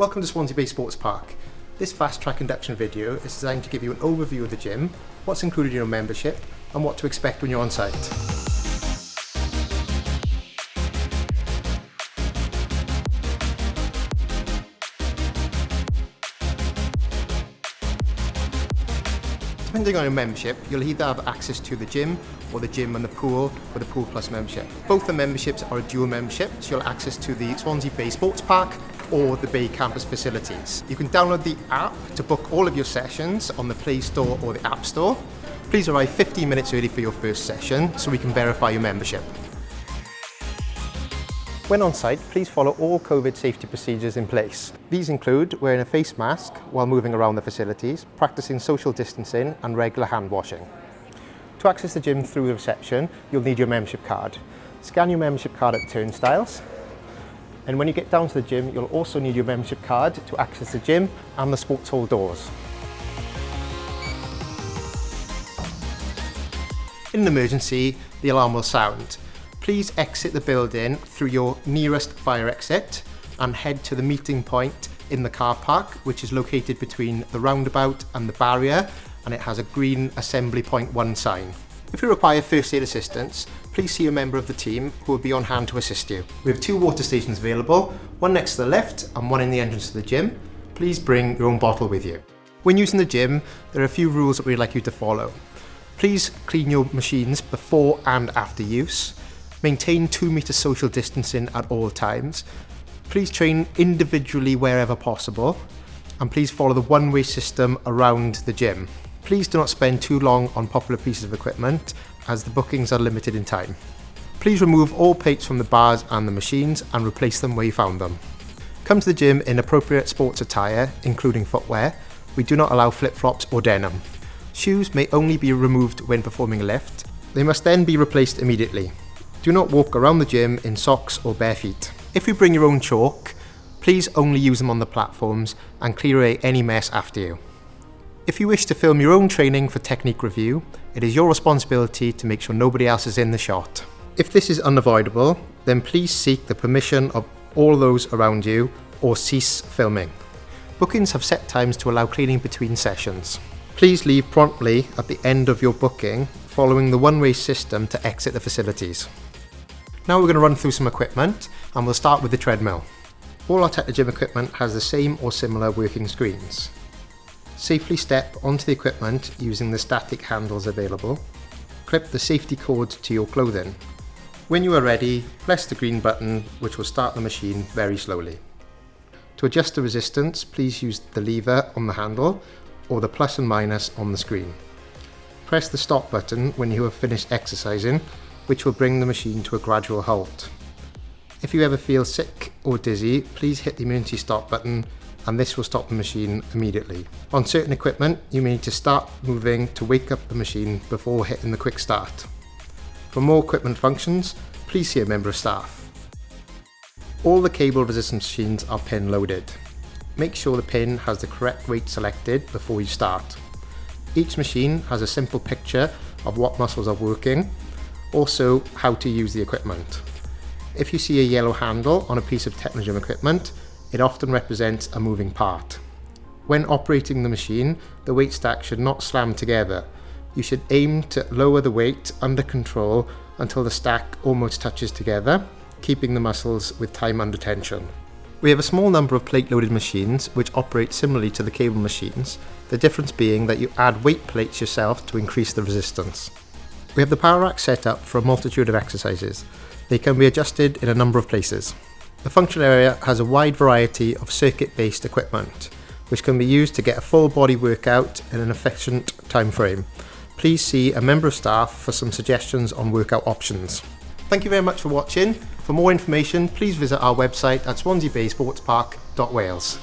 Welcome to Swansea Bae Sports Park. This fast track induction video is designed to give you an overview of the gym, what's included in your membership, and what to expect when you're on site. Depending on your membership, you'll either have access to the gym or the gym and the pool with a Pool Plus membership. Both the memberships are a dual membership, so you'll have access to the Swansea Bae Sports Park or the Bae campus facilities. You can download the app to book all of your sessions on the Play Store or the App Store. Please arrive 15 minutes early for your first session so we can verify your membership. When on site, please follow all COVID safety procedures in place. These include wearing a face mask while moving around the facilities, practicing social distancing and regular hand washing. To access the gym through the reception, you'll need your membership card. Scan your membership card at turnstiles. And when you get down to the gym, you'll also need your membership card to access the gym and the sports hall doors. In an emergency, the alarm will sound. Please exit the building through your nearest fire exit and head to the meeting point in the car park, which is located between the roundabout and the barrier, and it has a green Assembly Point 1 sign. If you require first aid assistance, please see a member of the team who will be on hand to assist you. We have 2 water stations available, one next to the lift and one in the entrance to the gym. Please bring your own bottle with you. When using the gym, there are a few rules that we'd like you to follow. Please clean your machines before and after use. Maintain 2 meter social distancing at all times. Please train individually wherever possible. And please follow the one-way system around the gym. Please do not spend too long on popular pieces of equipment as the bookings are limited in time. Please remove all plates from the bars and the machines and replace them where you found them. Come to the gym in appropriate sports attire, including footwear. We do not allow flip-flops or denim. Shoes may only be removed when performing a lift. They must then be replaced immediately. Do not walk around the gym in socks or bare feet. If you bring your own chalk, please only use them on the platforms and clear away any mess after you. If you wish to film your own training for technique review, it is your responsibility to make sure nobody else is in the shot. If this is unavoidable, then please seek the permission of all those around you or cease filming. Bookings have set times to allow cleaning between sessions. Please leave promptly at the end of your booking, following the one-way system to exit the facilities. Now we're going to run through some equipment, and we'll start with the treadmill. All our Gym equipment has the same or similar working screens. Safely step onto the equipment using the static handles available. Clip the safety cord to your clothing. When you are ready, press the green button, which will start the machine very slowly. To adjust the resistance, please use the lever on the handle or the plus and minus on the screen. Press the stop button when you have finished exercising, which will bring the machine to a gradual halt. If you ever feel sick or dizzy, please hit the emergency stop button and this will stop the machine immediately. On certain equipment, you may need to start moving to wake up the machine before hitting the quick start. For more equipment functions, please see a member of staff. All the cable resistance machines are pin loaded. Make sure the pin has the correct weight selected before you start. Each machine has a simple picture of what muscles are working, also how to use the equipment. If you see a yellow handle on a piece of Gym equipment, it often represents a moving part. When operating the machine, the weight stack should not slam together. You should aim to lower the weight under control until the stack almost touches together, keeping the muscles with time under tension. We have a small number of plate-loaded machines which operate similarly to the cable machines, the difference being that you add weight plates yourself to increase the resistance. We have the power rack set up for a multitude of exercises. They can be adjusted in a number of places. The functional area has a wide variety of circuit-based equipment, which can be used to get a full body workout in an efficient time frame. Please see a member of staff for some suggestions on workout options. Thank you very much for watching. For more information, please visit our website at swanseabaysportspark.wales.